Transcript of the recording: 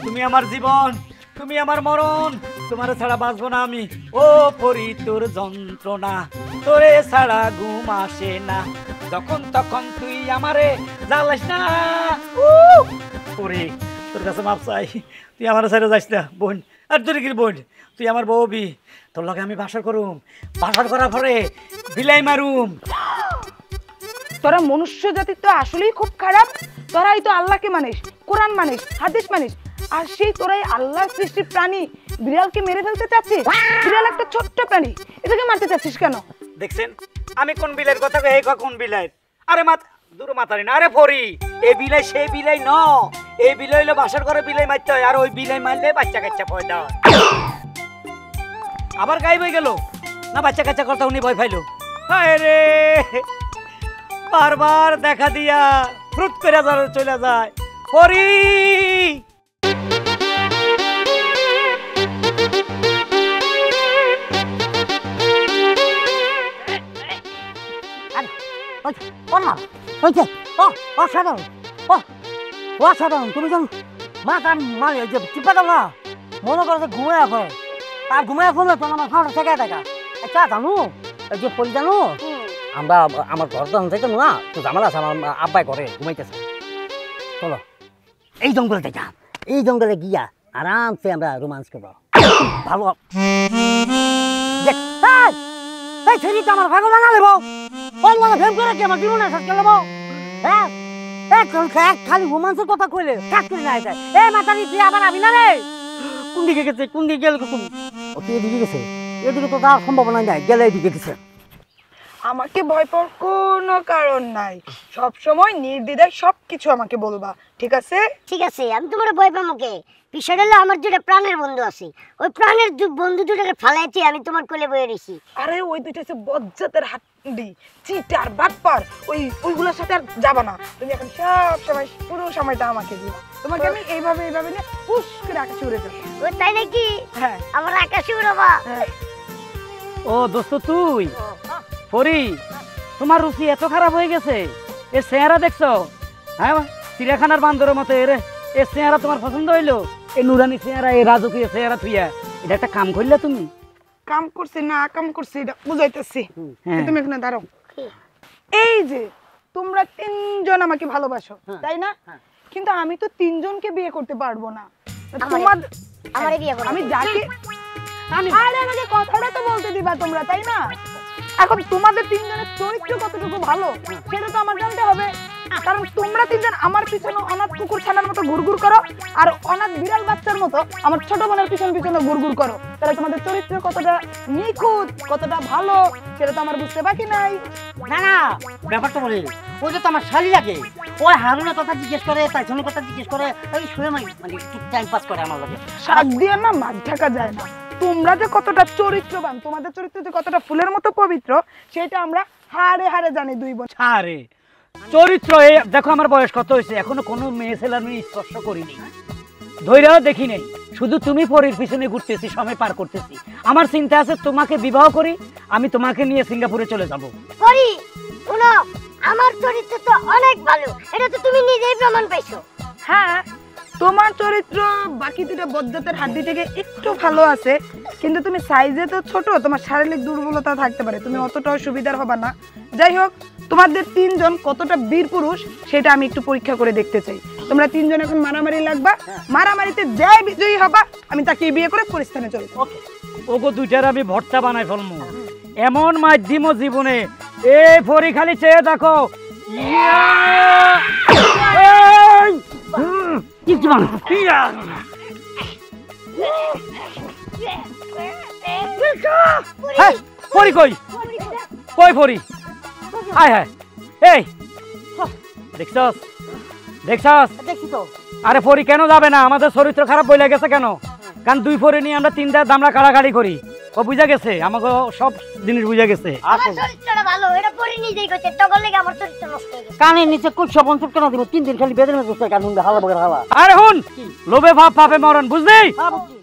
তুমি আমার জীবন, তুমি আমার মরণ, তোমার ছাড়া বাঁচবো না আমি। ও পরি তোর যন্ত্রণা, তোরে ছাড়া ঘুম আসে না, যখন তখন তুই আমারে জ্বালাস না। পরি তোর কাছে মাপ চাই, তুই আমার ছেড়ে যাস না বোন। আর তোর কি বোন, তুই আমার বউবি, তোর লগে আমি বাসর করুম, বাসর করার পরে বিলাই মারুম। তোরা মনুষ্য জাতি তো আসলেই খুব খারাপ। তোরাই তো আল্লাহকে মানিস, কোরআন মানিস, হাদিস মানিস, আর সেই তোরাই আল্লাহর সৃষ্টির প্রাণী বিড়ালকে মেরে ফেলতে চাচ্ছিস। বিড়াল একটা ছোট্ট প্রাণী, এটাকে মারতে চাচ্ছিস কেন? দেখছেন আমি কোন বিলের কথা কই, কোন বিলাই? আরে মাথা দূর মাথারি না। আরে পরি, এই বিলাই সেই বিলাই ন, এই বিলাই হইলো বাসর করে বিলাই মারতে হয়, আর ওই বিলাই মারলে বাচ্চা কাচ্চা পয়দা হয়। আবার গায়েব হয়ে গেল না, বাচ্চা কাচ্চা কথা উনি ভয় পাইলো। হায় রে, বারবার দেখা দিয়া ফ্রুট করে চলে যায়। পরি অসাধারণ। তুমি যখন মাথা মানে চিপা দাও না, মনে করো যে ঘুমায় পড়ে, আর ঘুমায় পড়লে তখন আমার ফাটা থেকে দেখা। আচ্ছা জানো এই যে পরি জানো, আমরা আমার ঘর তো থেকে না তো ঝামেলা আছে, আমার আব্বাই ঘরে ঘুমাইতেছে। চলো এই জঙ্গলে দেখা, এই জঙ্গলে গিয়া আরামসে আমরা রোমান্স করবো। ভালো আমার ভাগো বানা নেবো, ফেম করে কি আমার জীবনে শেষ করে নেবো? হ্যাঁ খালি রোমান্সের কথা কইলে কাজ করে না যায়। এই মাতারি তুই আবার আবি না রে? কোন দিকে গেছে, কোন দিকে গেল? তুমি এদিকে গেছে, এদিকে তো যাওয়ার সম্ভাবনা নাই, গেলে এদিকে গেছে। আমাকে ভয় পাওয়ার কোনো কারণ নাই, সব সময় নির্দ্বিধায় সবকিছু আমাকে বলবা, ঠিক আছে? ঠিক আছে, আমি তোমার ভয় পাবো কে? বিষয়টা হলো আমার দুটো প্রাণের বন্ধু আছে, ওই প্রাণের বন্ধু দুটাকে ফালাইতে আমি তোমার কোলে বয়ে রয়েছি। আরে ওই দুইটা হচ্ছে বজ্জাতের হাড্ডি, চিটার বাটপার, ওইগুলোর সাথে আর যাবা না। তুমি এখন সব সময় পুরো সময়টা আমাকে দিও, তোমাকে আমি এইভাবে নিয়ে পুশ করে আকাশে উড়ে যাবো। ও তাই নাকি? হ্যাঁ, আমার আকাশে উড়াবা। ও দোস্ত তুই পরি, তোমার রুচি এত খারাপ হয়ে গেছে? এর চেহারা দেখছো? হ্যাঁ, চিড়িয়াখানার বান্দরের মতো এর চেহারা তোমার পছন্দ হইলো? এই নুরানি চেহারা, এই রাজকীয় চেহারা থুইয়া এটা একটা কাম করলে তুমি? কাম করছি না কাম করছি এটা বুঝাইতেছি, তুমি এখানে দাঁড়াও। এই যে তোমরা তিনজন আমাকে ভালোবাসো তাই না? কিন্তু আমি তো তিনজনকে বিয়ে করতে পারবো না। তোমার আমারে বিয়ে করো। আমি যাকে আরে আমাকে কথাটা তো বলতে দিবা তোমরা, তাই না? এখন তোমাদের তিনজনের চরিত্র কতটুকু ভালো সেটা তো আমার জানতে হবে, কারণ তোমরা তিনজন আমার পিছনে অনাথ কুকুর ছানার মতো ঘুরঘুর করো, আর অনাথ বিড়াল বাচ্চার মতো আমার ছোট বোনের পিছনে ঘুরঘুর করো। তাহলে তোমাদের চরিত্র কতটা নিখুঁত, কতটা ভালো সেটা তো আমার বুঝতে বাকি নাই। না না, ব্যাপারটা বলি, ওই যে তো আমার শালি লাগে, ওই হারুনের কথা জিজ্ঞেস করে, তাইছনের কথা জিজ্ঞেস করে, ওই শুয়ে মানে একটু টাইম পাস করে আমার লাগে। শাক দিয়ে না মাছ ঢাকা যায় না। তোমরা যে কতটা চরিত্রবান, তোমাদের চরিত্র যে কতটা ফুলের মতো পবিত্র সেটা আমরা হাড়ে হাড়ে জানি দুই বোন। আরে চরিত্র দেখো, আমার বয়স কত হয়েছে, এখনো কোনো মেয়ে ছেলে আমি স্পর্শ করিনি, ধৈর্যও দেখি নেই, শুধু তুমি পরীর পিছনে ঘুরতেছি, সময় পার করতেছি। আমার চিন্তা আছে তোমাকে বিবাহ করি, আমি তোমাকে নিয়ে সিঙ্গাপুরে চলে যাব। পরি শুনো, আমার চরিত্র তো অনেক ভালো, এটা তো তুমি নিজেই প্রমাণ পাইছো। হ্যাঁ, তোমার চরিত্র বাকি দুটো বজ্জাতের হাড্ডি থেকে একটু ভালো আছে, কিন্তু তুমি সাইজে তো ছোট, তোমার শারীরিক দুর্বলতা থাকতে পারে, তুমি অতটাও সুবিধার হবে না। যাই হোক, তোমাদের তিনজন কতটা বীর পুরুষ সেটা আমি একটু পরীক্ষা করে দেখতে চাই। তোমরা তিনজন এখন মারামারি লাগবা, মারামারিতে যাই বিজয়ী হবা আমি তাকে বিয়ে করে পরিস্থানে চলে যাব। ওগো দুইটার আমি ভর্তা বানাই ফেলমু, এমন মাধ্যম জীবনে। এ পরি খালি চেয়ে দেখো, পরি কই কই পরি? হায় হায়, এই দেখছস দেখছস? দেখছি তো। আরে পরি কেন যাবে না? আমাদের চরিত্র খারাপ বইলা গেছে কেন? কারণ দুই পরি নিয়ে আমরা তিনটা দামড়া কাড়াকাড়ি করি, ও বুঝা গেছে, আমাকে সব জিনিস বুঝা গেছে। আমার চরিত্রটা ভালো, এটা পরি নিজেই কইছে, টগর লাগি আমার চরিত্র নষ্ট হয়ে গেছে। কানে নিচে কোন সবন কেন দিব? 3 দিন খালি বেদের মধ্যে কানুন হালা বগের হালা। আরে হুন, লোভে ভাব পাপে মরণ, বুঝলি? হ্যাঁ বুঝছি।